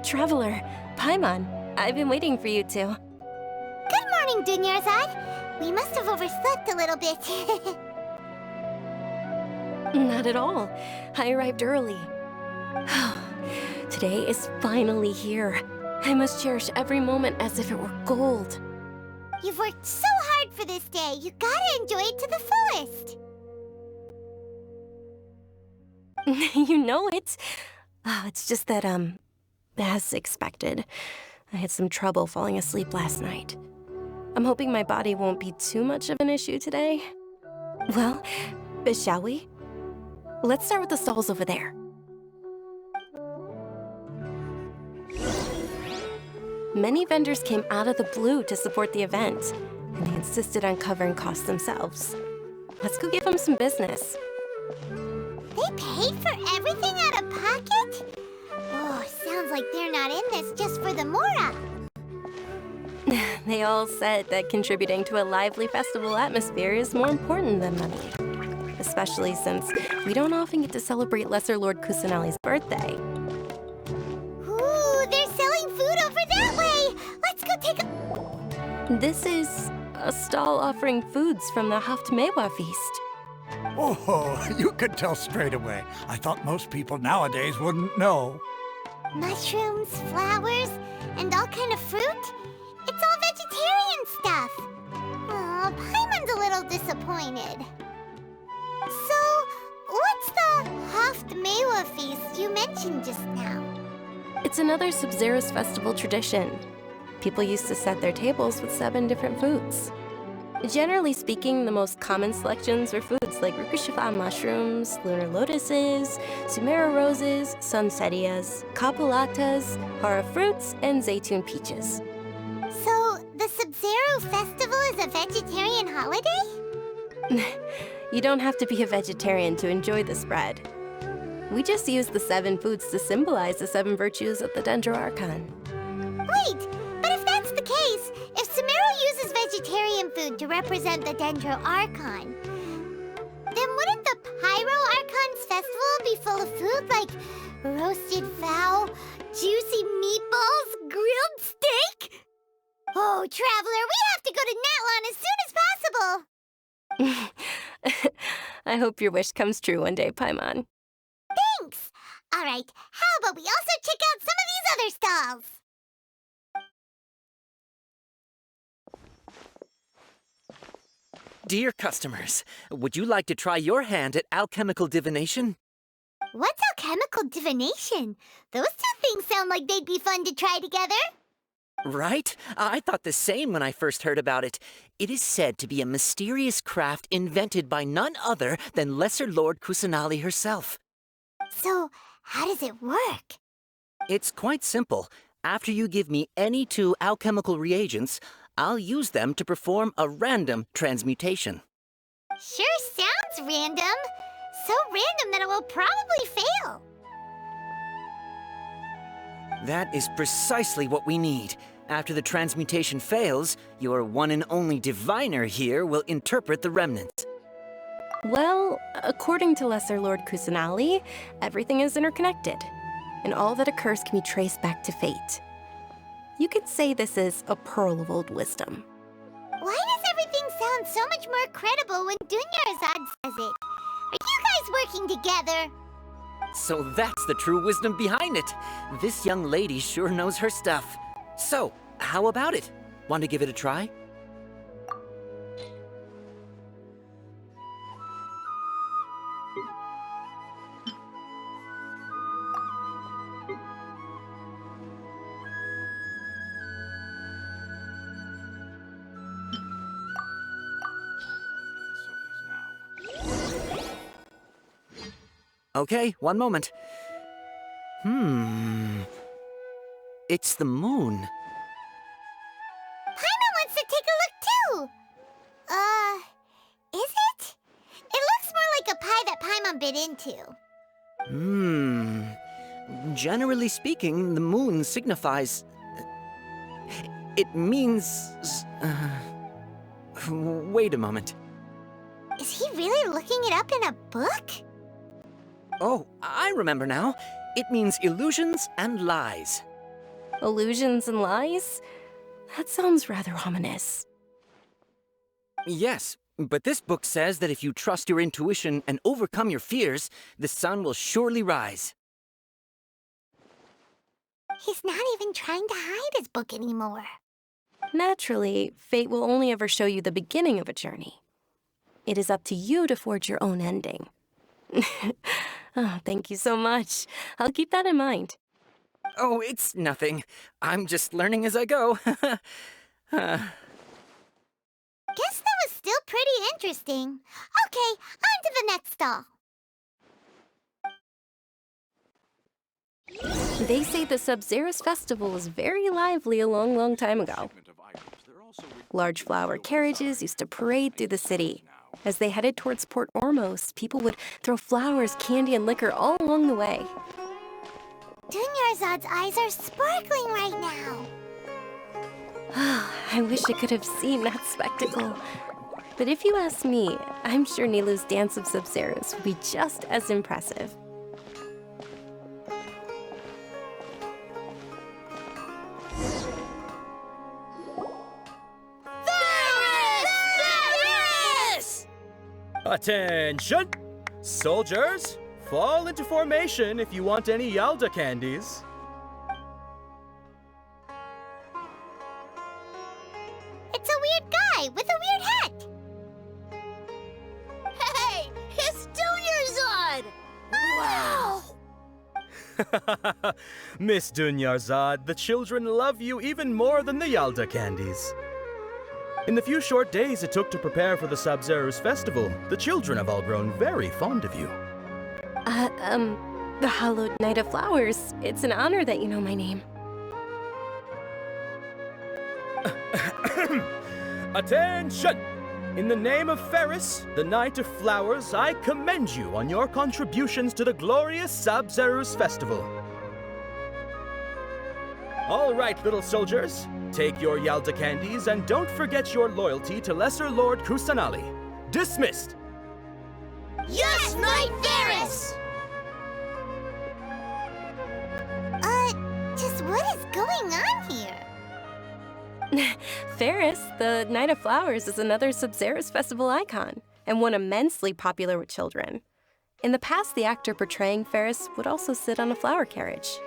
Traveler, Paimon, I've been waiting for you two. Good morning, Dunyarzad. We must have overslept a little bit. Not at all. I arrived early. Today is finally here. I must cherish every moment as if it were gold. You've worked so hard for this day. You gotta enjoy it to the fullest. You know it. It's just that, as expected, I had some trouble falling asleep last night. I'm hoping my body won't be too much of an issue today. Well, shall we? Let's start with the stalls over there. Many vendors came out of the blue to support the event, and they insisted on covering costs themselves. Let's go give them some business. They paid for everything out of pocket? Oh, sounds like they're not in this just for the Mora. They all said that contributing to a lively festival atmosphere is more important than money. Especially since we don't often get to celebrate Lesser Lord Kusanali's birthday. Ooh, they're selling food over that way! Let's go take a... This is a stall offering foods from the Haftmewa feast. Oh, you could tell straight away. I thought most people nowadays wouldn't know. Mushrooms, flowers, and all kind of fruit? It's all vegetarian stuff. Aw, Paimon's a little disappointed. So, what's the Haftmewa feast you mentioned just now? It's another Sub-Zero's festival tradition. People used to set their tables with 7 different foods. Generally speaking, the most common selections were foods like Rukushifa mushrooms, lunar lotuses, Sumera roses, sunsetias, capulatas, hara fruits, and zaytun peaches. So, the Sub-Zero festival is a vegetarian holiday? You don't have to be a vegetarian to enjoy the spread. We just use the 7 foods to symbolize the 7 virtues of the Dendro Archon. Wait, but if that's the case, if Sumero uses vegetarian food to represent the Dendro Archon, then wouldn't the Pyro Archon's festival be full of food like roasted fowl, juicy meatballs, grilled steak? Oh, Traveler, we have to go to Natlan as soon as possible! I hope your wish comes true one day, Paimon. Thanks! Alright, how about we also check out some of these other stalls? Dear customers, would you like to try your hand at alchemical divination? What's alchemical divination? Those two things sound like they'd be fun to try together. Right? I thought the same when I first heard about it. It is said to be a mysterious craft invented by none other than Lesser Lord Kusanali herself. So, how does it work? It's quite simple. After you give me any 2 alchemical reagents, I'll use them to perform a random transmutation. Sure sounds random. So random that it will probably fail. That is precisely what we need. After the transmutation fails, your one and only diviner here will interpret the remnant. Well, according to Lesser Lord Kusanali, everything is interconnected, and all that occurs can be traced back to fate. You could say this is a pearl of old wisdom. Why does everything sound so much more credible when Dunyarzad says it? Are you guys working together? So that's the true wisdom behind it. This young lady sure knows her stuff. So, how about it? Want to give it a try? Okay, one moment. It's the moon. Paimon wants to take a look too. Is it? It looks more like a pie that Paimon been into? Generally speaking, the moon signifies... It means... Wait a moment. Is he really looking it up in a book? Oh, I remember now. It means illusions and lies. Illusions and lies? That sounds rather ominous. Yes, but this book says that if you trust your intuition and overcome your fears, the sun will surely rise. He's not even trying to hide his book anymore. Naturally, fate will only ever show you the beginning of a journey. It is up to you to forge your own ending. Oh, thank you so much. I'll keep that in mind. Oh, it's nothing. I'm just learning as I go. Guess that was still pretty interesting. Okay, on to the next stall. They say the Sub-Zerus festival was very lively a long time ago. Large flower carriages used to parade through the city. As they headed towards Port Ormos, people would throw flowers, candy, and liquor all along the way. Dunyarzad's eyes are sparkling right now. I wish I could have seen that spectacle. But if you ask me, I'm sure Nilu's Dance of Sub-Zerus would be just as impressive. Attention! Soldiers, fall into formation if you want any Yalda candies. It's a weird guy with a weird hat. Hey, it's Dunyarzad! Wow! Miss Dunyarzad, the children love you even more than the Yalda candies. In the few short days it took to prepare for the Sub-Zerus festival, the children have all grown very fond of you. The Hallowed Night of Flowers. It's an honor that you know my name. Attention! In the name of Ferris, the Knight of Flowers, I commend you on your contributions to the glorious Sub-Zerus festival. All right, little soldiers. Take your Yalda candies and don't forget your loyalty to Lesser Lord Kusanali. Dismissed! Yes, Knight Ferris! Just what is going on here? Ferris, the Night of Flowers, is another Sub-Zerus festival icon, and one immensely popular with children. In the past, the actor portraying Ferris would also sit on a flower carriage.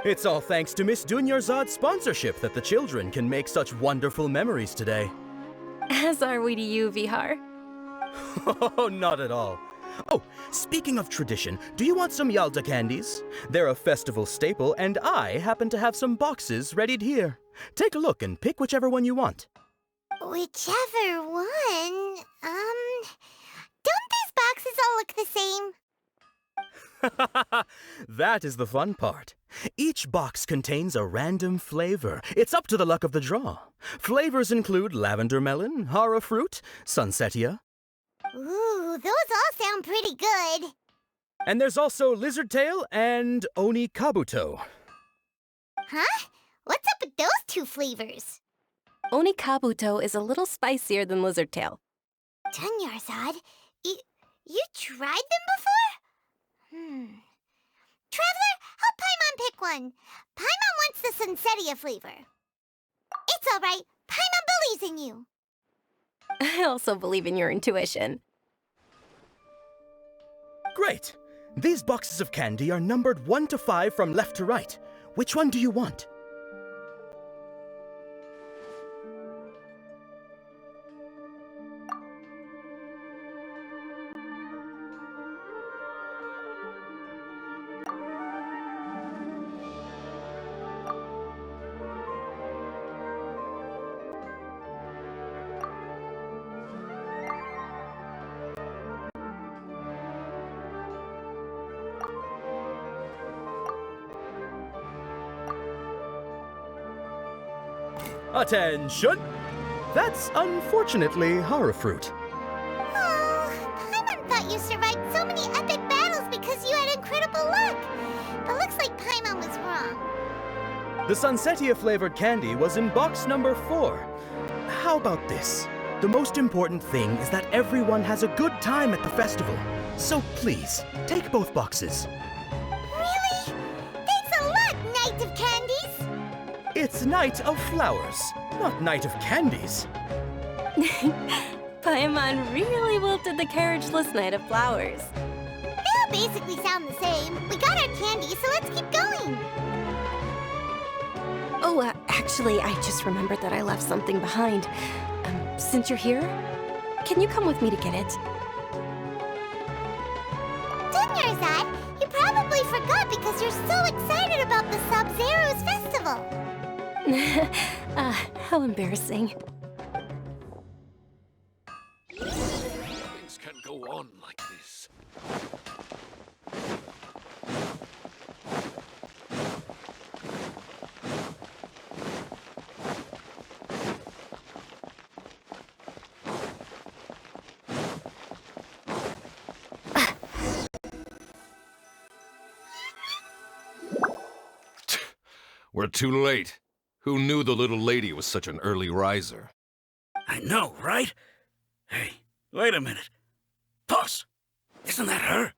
It's all thanks to Miss Dunyarzad's sponsorship that the children can make such wonderful memories today. As are we to you, Vihar. Oh, not at all. Oh, speaking of tradition, do you want some Yalda candies? They're a festival staple, and I happen to have some boxes readied here. Take a look and pick whichever one you want. Whichever one? Don't these boxes all look the same? That is the fun part. Each box contains a random flavor. It's up to the luck of the draw. Flavors include lavender melon, hara fruit, sunsetia. Ooh, those all sound pretty good. And there's also lizard tail and oni kabuto. Huh? What's up with those two flavors? Oni Kabuto is a little spicier than Lizard Tail. Dunyarzad, you tried them before? Traveler, help Paimon pick one. Paimon wants the Sunsetia flavor. It's all right. Paimon believes in you. I also believe in your intuition. Great! These boxes of candy are numbered 1 to 5 from left to right. Which one do you want? Attention! That's unfortunately hara fruit. Oh, Paimon thought you survived so many epic The Sunsetia-flavored candy was in box number 4. How about this? The most important thing is that everyone has a good time at the festival. So please, take both boxes. Really? Thanks a lot, Knight of Candies! It's Night of Flowers, not Night of Candies. Paimon really wilted the carriageless Night of Flowers. They all basically sound the same. We got our candy, so let's keep going. Oh, actually, I just remembered that I left something behind. Since you're here, can you come with me to get it? Dunyarzad, you probably forgot because you're so excited about the Sub-Zero's festival. How embarrassing. Things can't go on like this. We're too late. Who knew the little lady was such an early riser? I know, right? Hey, wait a minute. Boss, isn't that her?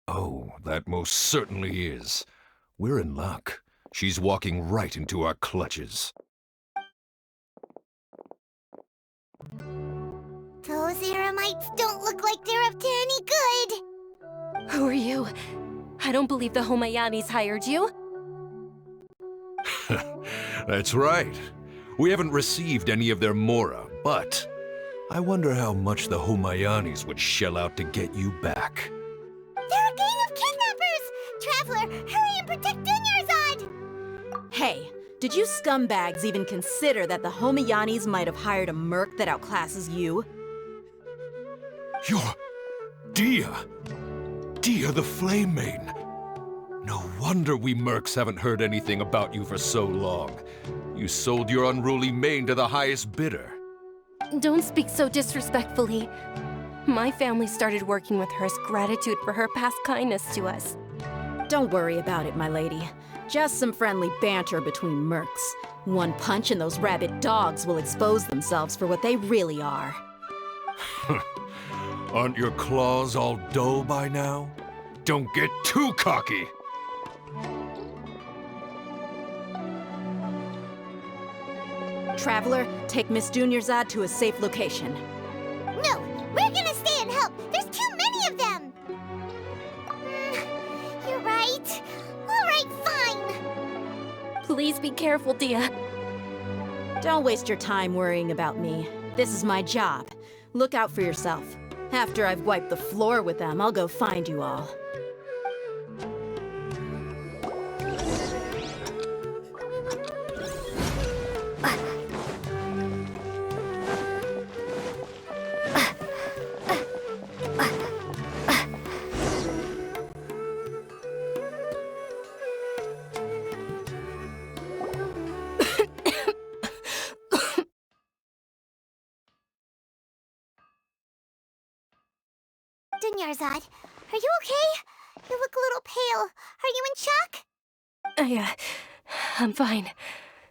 Oh, that most certainly is. We're in luck. She's walking right into our clutches. Those Eremites don't look like they're up to any good. Who are you? I don't believe the Homayanis hired you. That's right. We haven't received any of their mora, but I wonder how much the Homayanis would shell out to get you back. They're a gang of kidnappers! Traveler, hurry and protect Dunyarzad! Hey, did you scumbags even consider that the Homayanis might have hired a merc that outclasses you? You're... Dia! Dia the Flame Maiden! No wonder we mercs haven't heard anything about you for so long. You sold your unruly mane to the highest bidder. Don't speak so disrespectfully. My family started working with her as gratitude for her past kindness to us. Don't worry about it, my lady. Just some friendly banter between mercs. One punch and those rabid dogs will expose themselves for what they really are. Aren't your claws all dull by now? Don't get too cocky! Traveler, take Miss Dunyarzad to a safe location. No, we're gonna stay and help. There's too many of them. You're right. All right, fine. Please be careful, Dia. Don't waste your time worrying about me. This is my job. Look out for yourself. After I've wiped the floor with them, I'll go find you all. Dunyarzad, are you okay? You look a little pale. Are you in shock? I'm fine.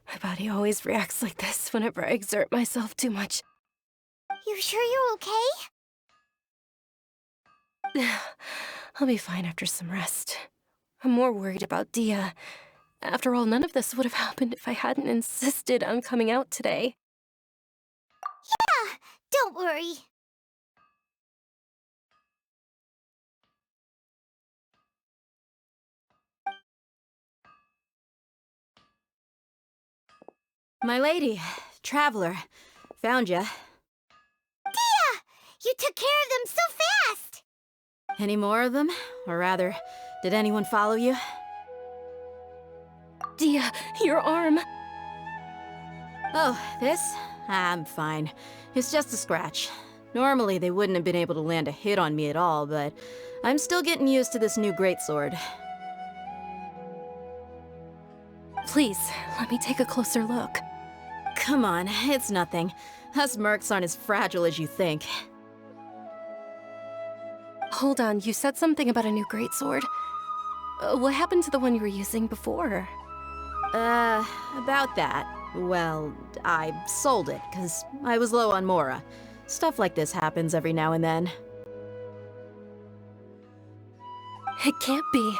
My body always reacts like this whenever I exert myself too much. You sure you're okay? I'll be fine after some rest. I'm more worried about Dia. After all, none of this would have happened if I hadn't insisted on coming out today. Yeah, don't worry. My lady, Traveler, found ya. Dia! You took care of them so fast! Any more of them? Or rather, did anyone follow you? Dia, your arm! Oh, this? I'm fine. It's just a scratch. Normally, they wouldn't have been able to land a hit on me at all, but I'm still getting used to this new greatsword. Please, let me take a closer look. Come on, it's nothing. Us mercs aren't as fragile as you think. Hold on, you said something about a new greatsword. What happened to the one you were using before? About that. Well, I sold it, because I was low on Mora. Stuff like this happens every now and then. It can't be.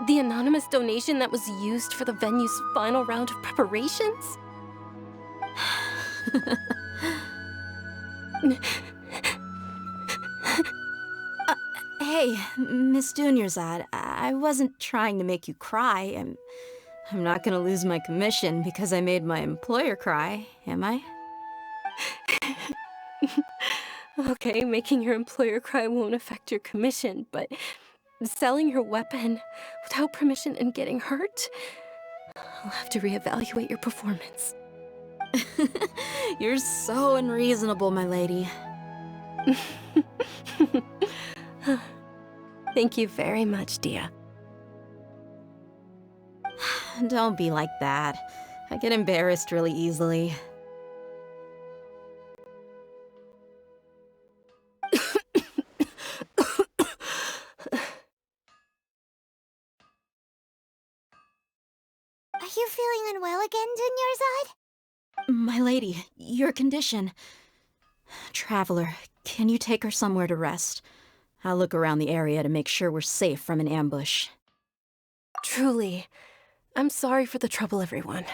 The anonymous donation that was used for the venue's final round of preparations? Hey, Miss Dunyarzad, I wasn't trying to make you cry. I'm not gonna lose my commission because I made my employer cry, am I? Okay, making your employer cry won't affect your commission, but selling your weapon without permission and getting hurt? I'll have to reevaluate your performance. You're so unreasonable, my lady. Thank you very much, Dia. Don't be like that. I get embarrassed really easily. Are you feeling unwell again, Dunyarzad? My lady, your condition. Traveler, can you take her somewhere to rest? I'll look around the area to make sure we're safe from an ambush. Truly, I'm sorry for the trouble, everyone.